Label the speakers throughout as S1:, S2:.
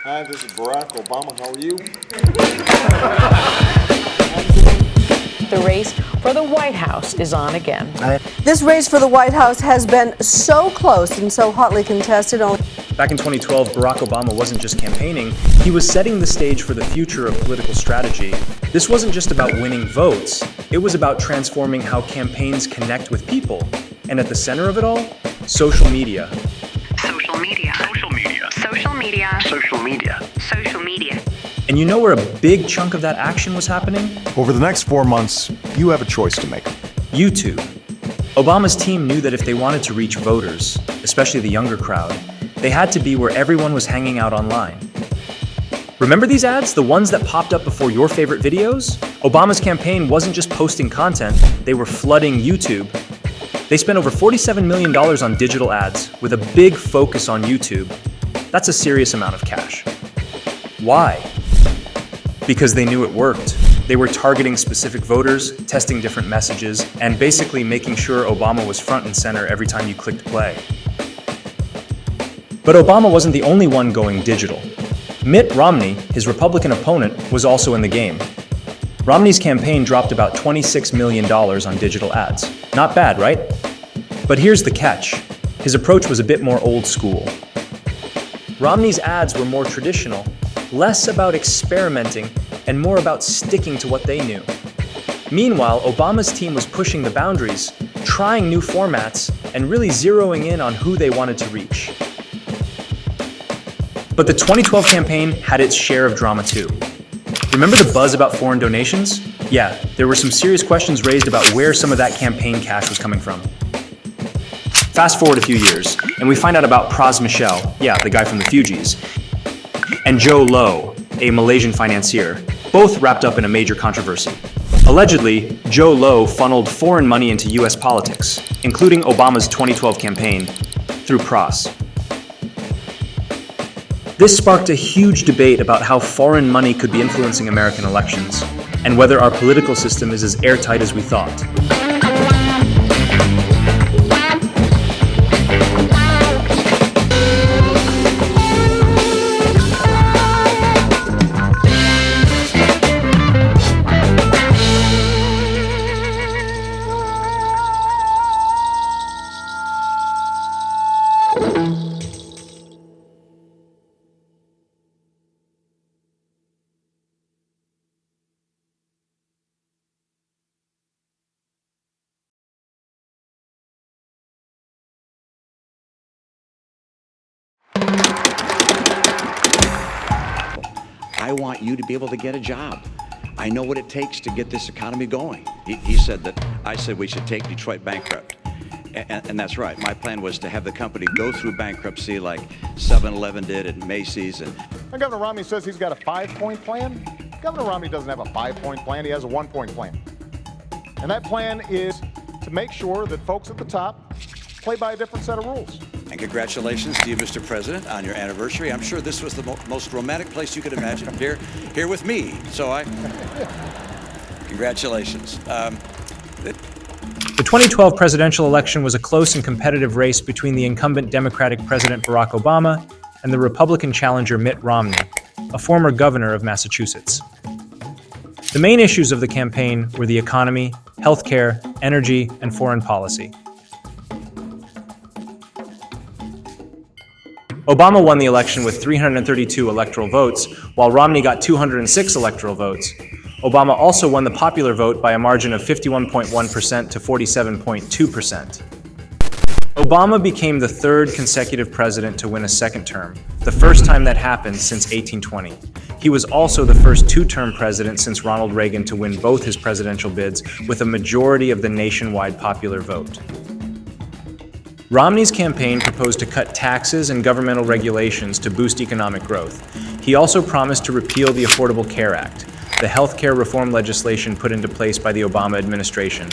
S1: Hi, this is Barack Obama. How are you?
S2: The race for the White House is on again.
S3: This race for the White House has been so close and so hotly contested.
S4: Back in 2012, Barack Obama wasn't just campaigning, he was setting the stage for the future of political strategy. This wasn't just about winning votes, it was about transforming how campaigns connect with people. And at the center of it all, social media.
S5: Social media. Social media. Social media.
S6: Social media.
S5: Social media.
S4: And you know where a big chunk of that action was happening?
S7: Over the next 4 months, you have a choice to make.
S4: YouTube. Obama's team knew that if they wanted to reach voters, especially the younger crowd, they had to be where everyone was hanging out online. Remember these ads, the ones that popped up before your favorite videos? Obama's campaign wasn't just posting content, they were flooding YouTube. They spent over $47 million on digital ads, with a big focus on YouTube. That's a serious amount of cash. Why? Because they knew it worked. They were targeting specific voters, testing different messages, and basically making sure Obama was front and center every time you clicked play. But Obama wasn't the only one going digital. Mitt Romney, his Republican opponent, was also in the game. Romney's campaign dropped about $26 million on digital ads. Not bad, right? But here's the catch. His approach was a bit more old school. Romney's ads were more traditional, less about experimenting and more about sticking to what they knew. Meanwhile, Obama's team was pushing the boundaries, trying new formats, and really zeroing in on who they wanted to reach. But the 2012 campaign had its share of drama too. Remember the buzz about foreign donations? Yeah, there were some serious questions raised about where some of that campaign cash was coming from. Fast forward a few years, and we find out about Pras Michel, yeah, the guy from the Fugees, and Jho Low, a Malaysian financier, both wrapped up in a major controversy. Allegedly, Jho Low funneled foreign money into US politics, including Obama's 2012 campaign, through Pras. This sparked a huge debate about how foreign money could be influencing American elections, and whether our political system is as airtight as we thought.
S6: I want you to be able to get a job. I know what it takes to get this economy going. He said that, I said we should take Detroit bankrupt. And that's right. My plan was to have the company go through bankruptcy like 7-Eleven did at Macy's.
S1: And Governor Romney says he's got a 5-point plan. Governor Romney doesn't have a 5-point plan. He has a 1-point plan. And that plan is to make sure that folks at the top play by a different set of rules.
S6: And congratulations to you, Mr. President, on your anniversary. I'm sure this was the most romantic place you could imagine, here with me. So congratulations.
S4: The 2012 presidential election was a close and competitive race between the incumbent Democratic President Barack Obama and the Republican challenger Mitt Romney, a former governor of Massachusetts. The main issues of the campaign were the economy, healthcare, energy, and foreign policy. Obama won the election with 332 electoral votes, while Romney got 206 electoral votes. Obama also won the popular vote by a margin of 51.1% to 47.2%. Obama became the third consecutive president to win a second term, the first time that happened since 1820. He was also the first two-term president since Ronald Reagan to win both his presidential bids with a majority of the nationwide popular vote. Romney's campaign proposed to cut taxes and governmental regulations to boost economic growth. He also promised to repeal the Affordable Care Act, the health care reform legislation put into place by the Obama administration,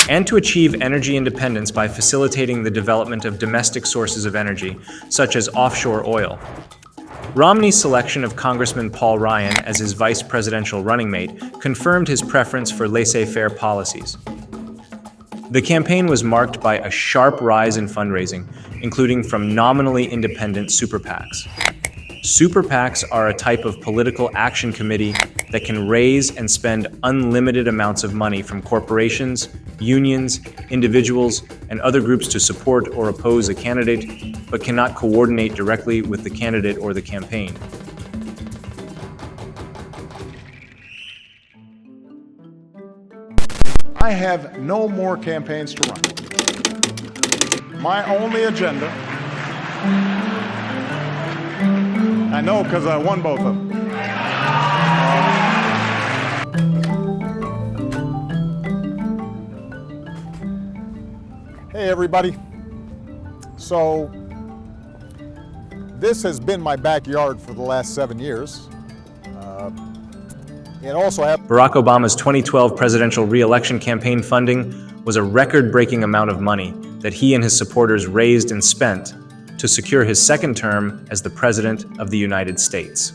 S4: and to achieve energy independence by facilitating the development of domestic sources of energy, such as offshore oil. Romney's selection of Congressman Paul Ryan as his vice presidential running mate confirmed his preference for laissez-faire policies. The campaign was marked by a sharp rise in fundraising, including from nominally independent super PACs. Super PACs are a type of political action committee that can raise and spend unlimited amounts of money from corporations, unions, individuals, and other groups to support or oppose a candidate, but cannot coordinate directly with the candidate or the campaign.
S1: I have no more campaigns to run. My only agenda, I know because I won both of them. Hey everybody. So this has been my backyard for the last 7 years. It also happened.
S4: Barack Obama's 2012 presidential re-election campaign funding was a record-breaking amount of money that he and his supporters raised and spent to secure his second term as the President of the United States.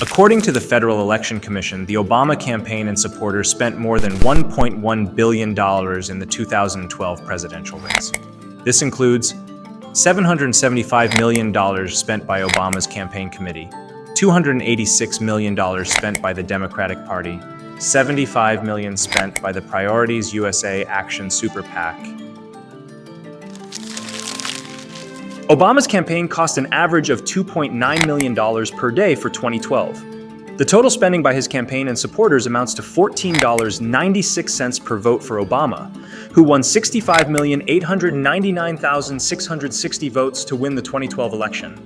S4: According to the Federal Election Commission, the Obama campaign and supporters spent more than $1.1 billion in the 2012 presidential race. This includes $775 million spent by Obama's campaign committee, $286 million spent by the Democratic Party, $75 million spent by the Priorities USA Action Super PAC. Obama's campaign cost an average of $2.9 million per day for 2012. The total spending by his campaign and supporters amounts to $14.96 per vote for Obama, who won 65,899,660 votes to win the 2012 election.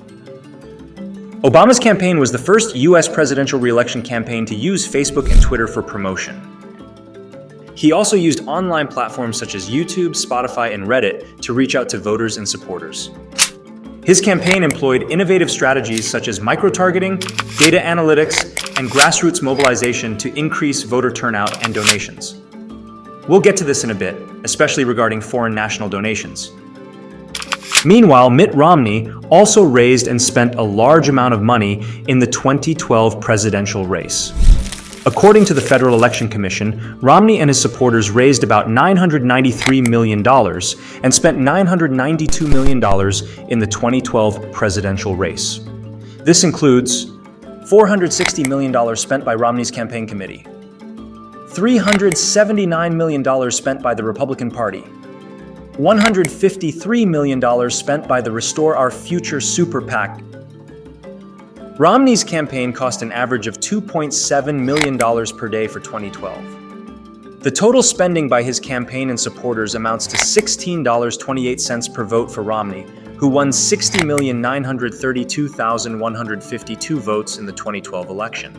S4: Obama's campaign was the first U.S. presidential re-election campaign to use Facebook and Twitter for promotion. He also used online platforms such as YouTube, Spotify, and Reddit to reach out to voters and supporters. His campaign employed innovative strategies such as micro-targeting, data analytics, and grassroots mobilization to increase voter turnout and donations. We'll get to this in a bit, especially regarding foreign national donations. Meanwhile, Mitt Romney also raised and spent a large amount of money in the 2012 presidential race. According to the Federal Election Commission, Romney and his supporters raised about $993 million and spent $992 million in the 2012 presidential race. This includes $460 million spent by Romney's campaign committee, $379 million spent by the Republican Party, $153 million spent by the Restore Our Future Super PAC. Romney's campaign cost an average of $2.7 million per day for 2012. The total spending by his campaign and supporters amounts to $16.28 per vote for Romney, who won 60,932,152 votes in the 2012 election.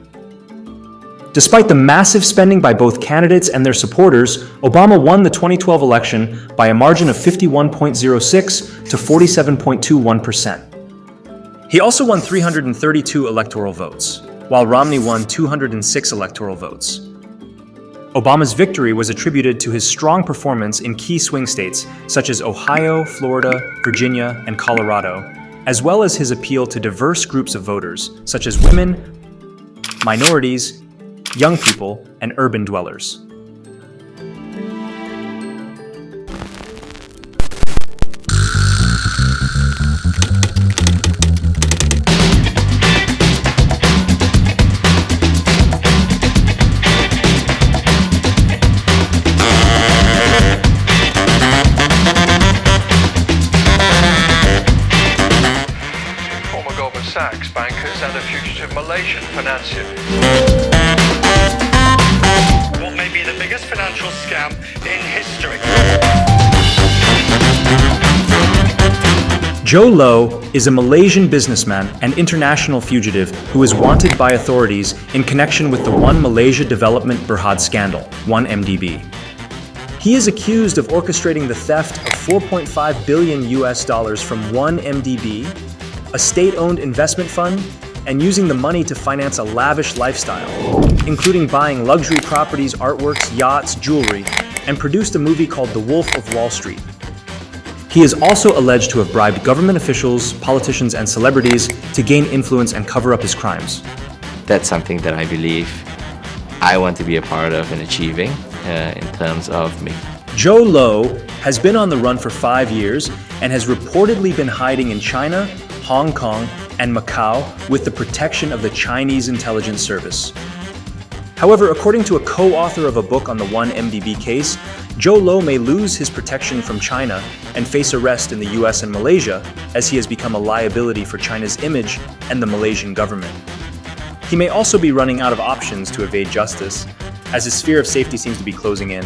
S4: Despite the massive spending by both candidates and their supporters, Obama won the 2012 election by a margin of 51.06 to 47.21%. He also won 332 electoral votes, while Romney won 206 electoral votes. Obama's victory was attributed to his strong performance in key swing states such as Ohio, Florida, Virginia, and Colorado, as well as his appeal to diverse groups of voters such as women, minorities, young people, and urban dwellers.
S8: Former Goldman Sachs bankers and a fugitive Malaysian financier. What may be the biggest financial scam in history?
S4: Jho Low is a Malaysian businessman and international fugitive who is wanted by authorities in connection with the One Malaysia Development Berhad scandal, 1MDB. He is accused of orchestrating the theft of $4.5 billion from 1MDB, a state-owned investment fund, and using the money to finance a lavish lifestyle, including buying luxury properties, artworks, yachts, jewelry, and produced a movie called The Wolf of Wall Street. He is also alleged to have bribed government officials, politicians, and celebrities to gain influence and cover up his crimes.
S9: That's something that I believe I want to be a part of and achieving in terms of me.
S4: Jho Low has been on the run for 5 years and has reportedly been hiding in China, Hong Kong, and Macau with the protection of the Chinese intelligence service. However, according to a co-author of a book on the 1MDB case, Jho Low may lose his protection from China and face arrest in the US and Malaysia as he has become a liability for China's image and the Malaysian government. He may also be running out of options to evade justice, as his sphere of safety seems to be closing in.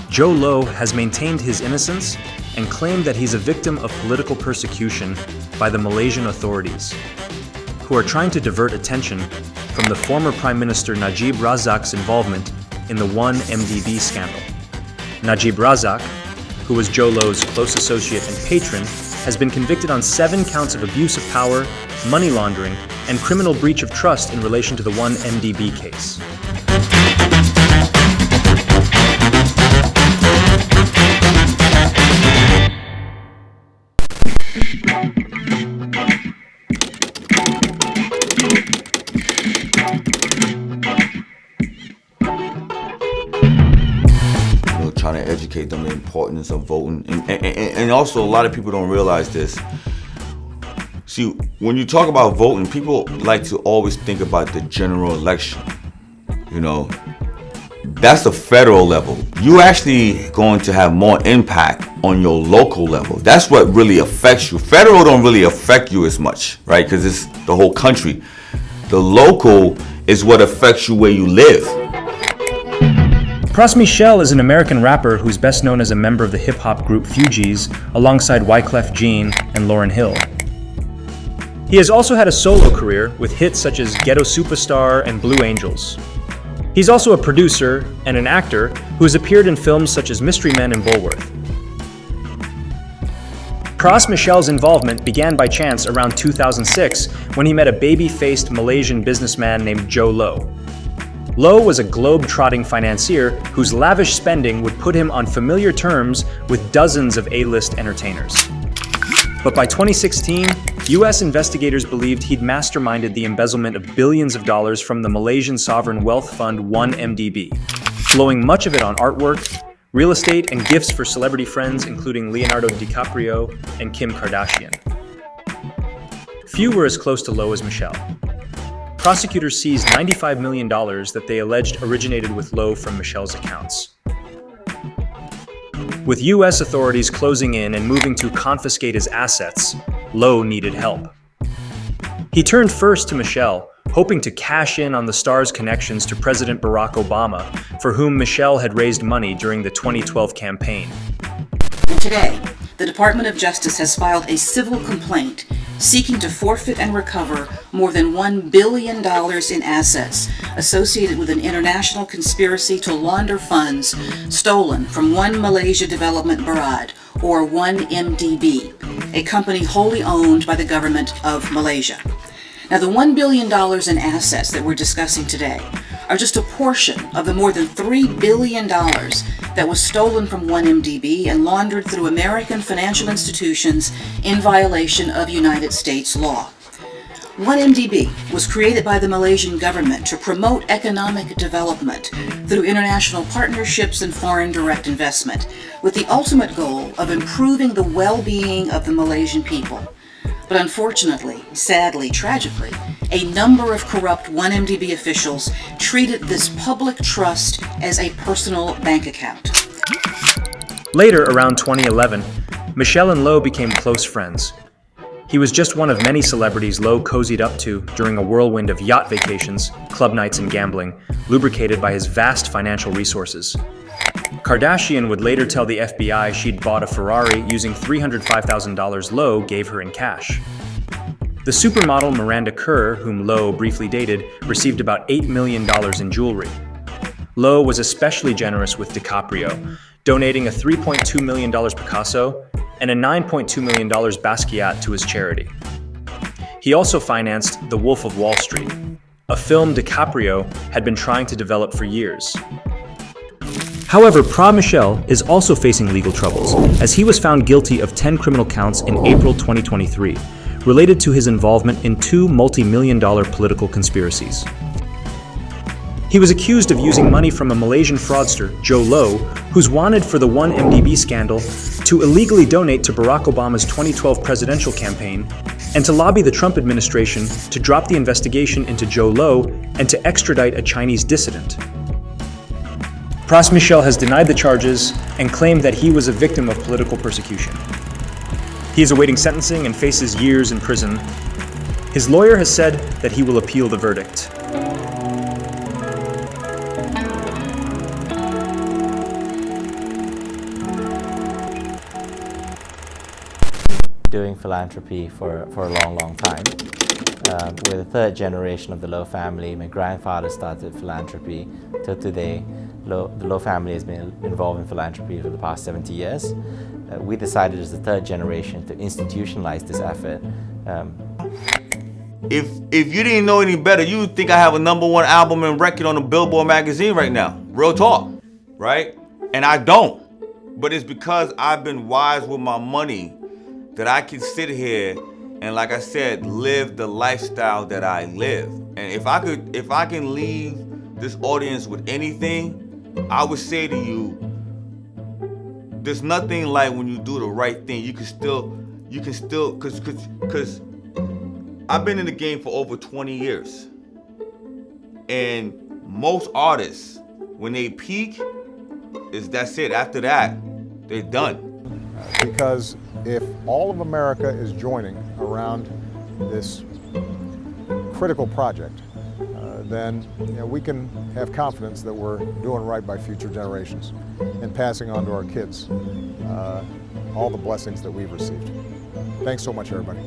S4: Jho Low has maintained his innocence and claimed that he's a victim of political persecution by the Malaysian authorities, who are trying to divert attention from the former Prime Minister Najib Razak's involvement in the 1MDB scandal. Najib Razak, who was Jho Low's close associate and patron, has been convicted on 7 counts of abuse of power, money laundering, and criminal breach of trust in relation to the 1MDB case.
S10: Trying to educate them the importance of voting, and also a lot of people don't realize this. See, when you talk about voting, people like to always think about the general election. You know, that's the federal level. You actually going to have more impact on your local level. That's what really affects you. Federal don't really affect you as much, right? Because it's the whole country. The local is what affects you where you live.
S4: Pras Michel is an American rapper who's best known as a member of the hip-hop group Fugees, alongside Wyclef Jean and Lauryn Hill. He has also had a solo career with hits such as Ghetto Superstar and Blue Angels. He's also a producer and an actor who has appeared in films such as Mystery Men and Bulworth. Pras Michel's involvement began by chance around 2006 when he met a baby-faced Malaysian businessman named Jho Low. Low was a globe-trotting financier whose lavish spending would put him on familiar terms with dozens of A-list entertainers. But by 2016, US investigators believed he'd masterminded the embezzlement of billions of dollars from the Malaysian sovereign wealth fund 1MDB, blowing much of it on artwork, real estate, and gifts for celebrity friends including Leonardo DiCaprio and Kim Kardashian. Few were as close to Low as Michel. Prosecutors seized $95 million that they alleged originated with Low from Michel's accounts. With US authorities closing in and moving to confiscate his assets, Low needed help. He turned first to Michel, hoping to cash in on the star's connections to President Barack Obama, for whom Michel had raised money during the 2012 campaign.
S11: Today, the Department of Justice has filed a civil complaint seeking to forfeit and recover more than $1 billion in assets associated with an international conspiracy to launder funds stolen from One Malaysia Development Berhad, or 1MDB, a company wholly owned by the government of Malaysia. Now, the $1 billion in assets that we're discussing today are just a portion of the more than $3 billion that was stolen from 1MDB and laundered through American financial institutions in violation of United States law. 1MDB was created by the Malaysian government to promote economic development through international partnerships and foreign direct investment, with the ultimate goal of improving the well-being of the Malaysian people. But unfortunately, sadly, tragically, a number of corrupt 1MDB officials treated this public trust as a personal bank account.
S4: Later, around 2011, Michel and Low became close friends. He was just one of many celebrities Low cozied up to during a whirlwind of yacht vacations, club nights, and gambling, lubricated by his vast financial resources. Kardashian would later tell the FBI she'd bought a Ferrari using $305,000 Low gave her in cash. The supermodel Miranda Kerr, whom Low briefly dated, received about $8 million in jewelry. Low was especially generous with DiCaprio, donating a $3.2 million Picasso and a $9.2 million Basquiat to his charity. He also financed The Wolf of Wall Street, a film DiCaprio had been trying to develop for years. However, Pras Michel is also facing legal troubles, as he was found guilty of 10 criminal counts in April 2023, related to his involvement in 2 multi-million-dollar political conspiracies. He was accused of using money from a Malaysian fraudster, Jho Low, who's wanted for the 1MDB scandal, to illegally donate to Barack Obama's 2012 presidential campaign and to lobby the Trump administration to drop the investigation into Jho Low and to extradite a Chinese dissident. Pras Michel has denied the charges and claimed that he was a victim of political persecution. He is awaiting sentencing and faces years in prison. His lawyer has said that he will appeal the verdict.
S12: Doing philanthropy for a long time. We're the third generation of the Low family. My grandfather started philanthropy till today. The Low family has been involved in philanthropy for the past 70 years. We decided as the third generation to institutionalize this effort.
S10: If you didn't know any better, you would think I have a #1 album and record on the Billboard magazine right now. Real talk, right? And I don't. But it's because I've been wise with my money that I can sit here and, like I said, live the lifestyle that I live. And if I can leave this audience with anything, I would say to you, there's nothing like when you do the right thing. You can still, cause I've been in the game for over 20 years. And most artists, when they peak, that's it. After that, they're done.
S1: Because if all of America is joining around this critical project, then we can have confidence that we're doing right by future generations and passing on to our kids all the blessings that we've received. Thanks so much, everybody.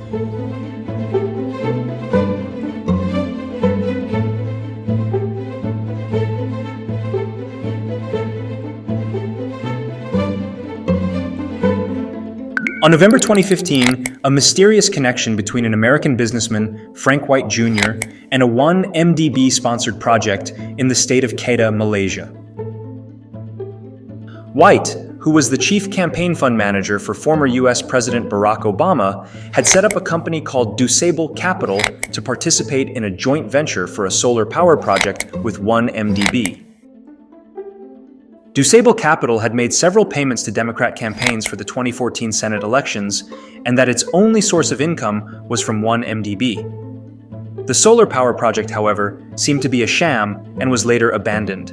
S4: On November 2015, a mysterious connection between an American businessman, Frank Wright Jr., and a 1MDB-sponsored project in the state of Kedah, Malaysia. Wright, who was the chief campaign fund manager for former US President Barack Obama, had set up a company called Jho Capital to participate in a joint venture for a solar power project with 1MDB. Jho Capital had made several payments to Democrat campaigns for the 2014 Senate elections, and that its only source of income was from 1MDB. The solar power project, however, seemed to be a sham and was later abandoned.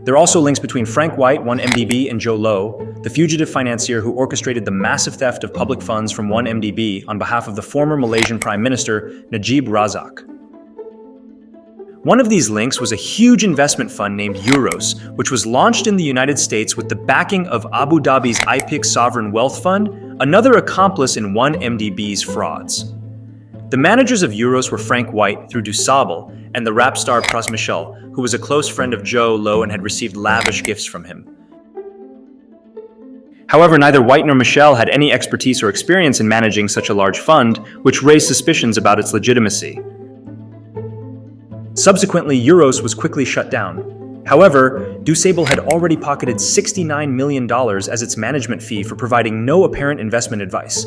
S4: There are also links between Frank Wright, 1MDB, and Jho Low, the fugitive financier who orchestrated the massive theft of public funds from 1MDB on behalf of the former Malaysian Prime Minister, Najib Razak. One of these links was a huge investment fund named Euros, which was launched in the United States with the backing of Abu Dhabi's IPIC Sovereign Wealth Fund, another accomplice in 1MDB's frauds. The managers of Euros were Frank Wright through Jho and the rap star Pras Michel, who was a close friend of Jho Low and had received lavish gifts from him. However, neither Wright nor Michel had any expertise or experience in managing such a large fund, which raised suspicions about its legitimacy. Subsequently, Euros was quickly shut down. However, Jho had already pocketed $69 million as its management fee for providing no apparent investment advice.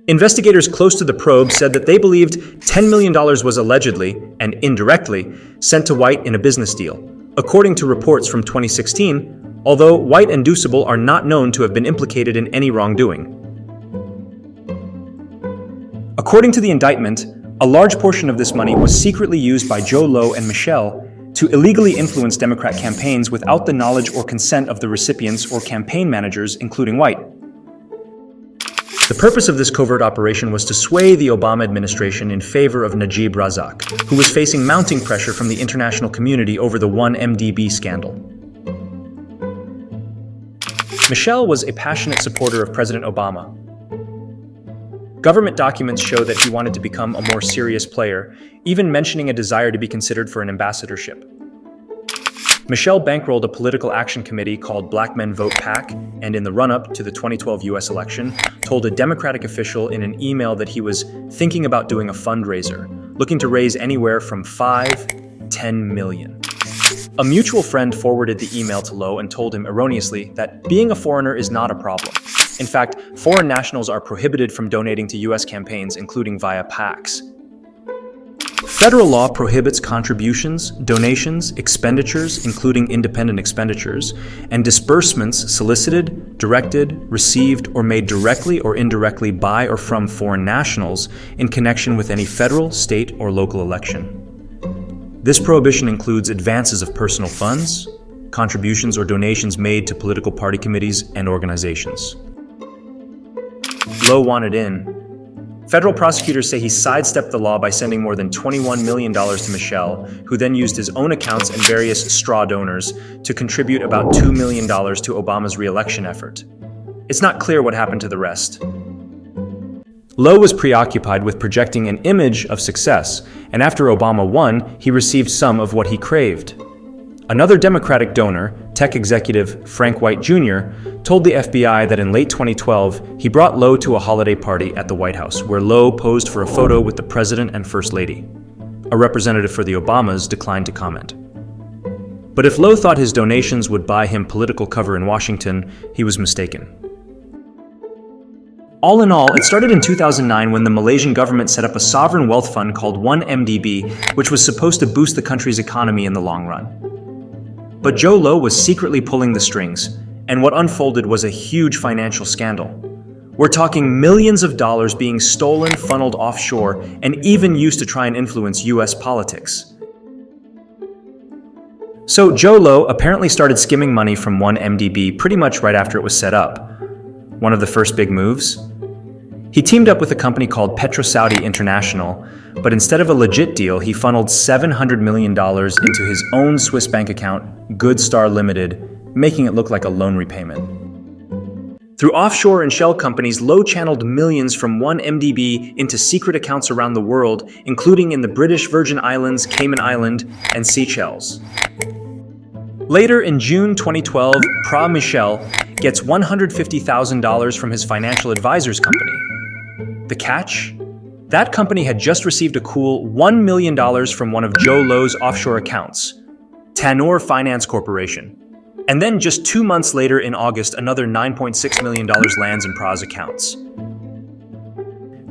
S4: Investigators close to the probe said that they believed $10 million was allegedly, and indirectly, sent to Wright in a business deal, according to reports from 2016, although Wright and Jho are not known to have been implicated in any wrongdoing. According to the indictment, a large portion of this money was secretly used by Jho Low and Michel to illegally influence Democrat campaigns without the knowledge or consent of the recipients or campaign managers, including Wright. The purpose of this covert operation was to sway the Obama administration in favor of Najib Razak, who was facing mounting pressure from the international community over the 1MDB scandal. Michel was a passionate supporter of President Obama. Government documents show that he wanted to become a more serious player, even mentioning a desire to be considered for an ambassadorship. Michel bankrolled a political action committee called Black Men Vote PAC, and in the run-up to the 2012 US election, told a Democratic official in an email that he was thinking about doing a fundraiser, looking to raise anywhere from $5 to $10 million. A mutual friend forwarded the email to Low and told him erroneously that being a foreigner is not a problem. In fact, foreign nationals are prohibited from donating to US campaigns, including via PACs. Federal law prohibits contributions, donations, expenditures, including independent expenditures, and disbursements solicited, directed, received, or made directly or indirectly by or from foreign nationals in connection with any federal, state, or local election. This prohibition includes advances of personal funds, contributions or donations made to political party committees and organizations. Low wanted in. Federal prosecutors say he sidestepped the law by sending more than $21 million to Michel, who then used his own accounts and various straw donors to contribute about $2 million to Obama's re-election effort. It's not clear what happened to the rest. Low was preoccupied with projecting an image of success, and after Obama won, he received some of what he craved. Another Democratic donor, tech executive Frank White Jr., told the FBI that in late 2012, he brought Low to a holiday party at the White House, where Low posed for a photo with the President and First Lady. A representative for the Obamas declined to comment. But if Low thought his donations would buy him political cover in Washington, he was mistaken. All in all, it started in 2009 when the Malaysian government set up a sovereign wealth fund called 1MDB, which was supposed to boost the country's economy in the long run. But Jho Low was secretly pulling the strings, and what unfolded was a huge financial scandal. We're talking millions of dollars being stolen, funneled offshore, and even used to try and influence US politics. So Jho Low apparently started skimming money from 1MDB pretty much right after it was set up. One of the first big moves? He teamed up with a company called PetroSaudi International, but instead of a legit deal, he funneled $700 million into his own Swiss bank account, Good Star Limited, making it look like a loan repayment. Through offshore and shell companies, Low channeled millions from 1MDB into secret accounts around the world, including in the British Virgin Islands, Cayman Island, and Seychelles. Later in June 2012, Pras Michel gets $150,000 from his financial advisors company. The catch? That company had just received a cool $1 million from one of Jho Low's offshore accounts, Tannour Finance Corporation. And then just 2 months later in August, another $9.6 million lands in Pras' accounts.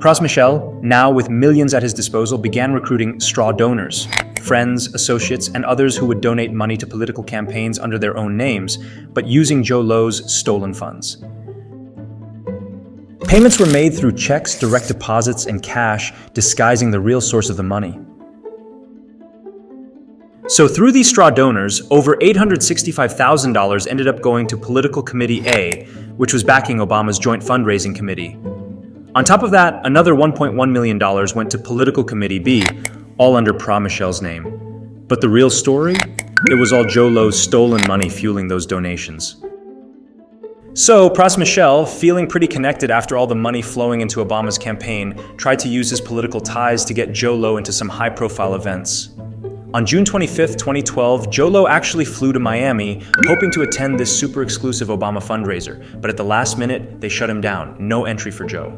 S4: Pras Michel, now with millions at his disposal, began recruiting straw donors, friends, associates, and others who would donate money to political campaigns under their own names, but using Jho Low's stolen funds. Payments were made through checks, direct deposits, and cash, disguising the real source of the money. So through these straw donors, over $865,000 ended up going to Political Committee A, which was backing Obama's joint fundraising committee. On top of that, another $1.1 million went to Political Committee B, all under Pras Michel's name. But the real story? It was all Jho Low's stolen money fueling those donations. So, Pras Michel, feeling pretty connected after all the money flowing into Obama's campaign, tried to use his political ties to get Jho Low into some high-profile events. On June 25, 2012, Jho Low actually flew to Miami, hoping to attend this super-exclusive Obama fundraiser, but at the last minute, they shut him down. No entry for Joe.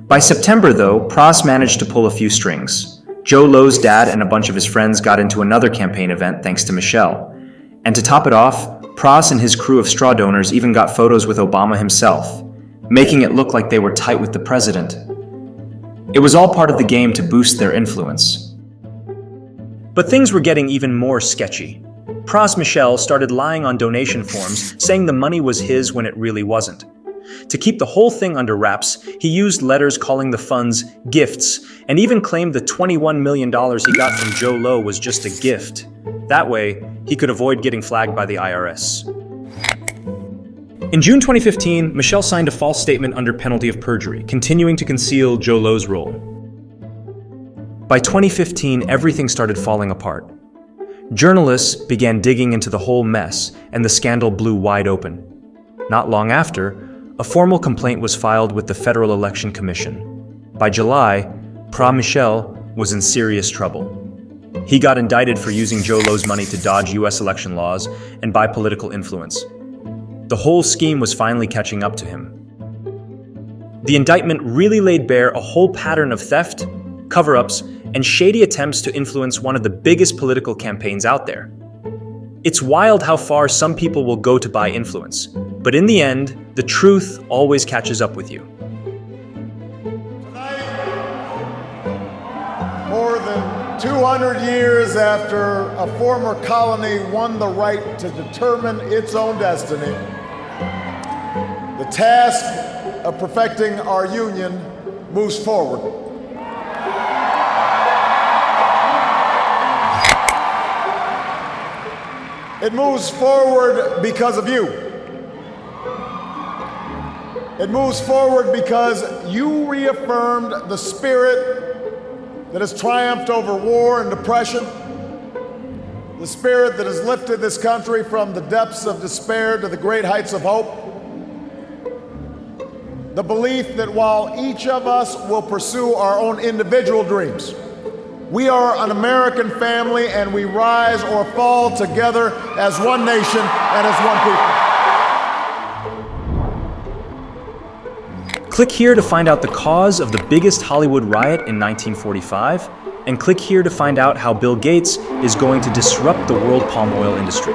S4: By September, though, Pras managed to pull a few strings. Jho Low's dad and a bunch of his friends got into another campaign event thanks to Michel. And to top it off, Pras and his crew of straw donors even got photos with Obama himself, making it look like they were tight with the president. It was all part of the game to boost their influence. But things were getting even more sketchy. Pras Michel started lying on donation forms, saying the money was his when it really wasn't. To keep the whole thing under wraps, he used letters calling the funds gifts, and even claimed the $21 million he got from Jho Low was just a gift. That way, he could avoid getting flagged by the IRS. In June 2015, Michel signed a false statement under penalty of perjury, continuing to conceal Jho Low's role. By 2015, everything started falling apart. Journalists began digging into the whole mess, and the scandal blew wide open. Not long after, a formal complaint was filed with the Federal Election Commission. By July, Pras Michel was in serious trouble. He got indicted for using Jho Low's money to dodge US election laws and buy political influence. The whole scheme was finally catching up to him. The indictment really laid bare a whole pattern of theft, cover-ups, and shady attempts to influence one of the biggest political campaigns out there. It's wild how far some people will go to buy influence, but in the end, the truth always catches up with you.
S1: For 200 years after a former colony won the right to determine its own destiny, the task of perfecting our union moves forward. It moves forward because of you. It moves forward because you reaffirmed the spirit that has triumphed over war and depression, the spirit that has lifted this country from the depths of despair to the great heights of hope, the belief that while each of us will pursue our own individual dreams, we are an American family and we rise or fall together as one nation and as one people.
S4: Click here to find out the cause of the biggest Hollywood riot in 1945, and click here to find out how Bill Gates is going to disrupt the world palm oil industry.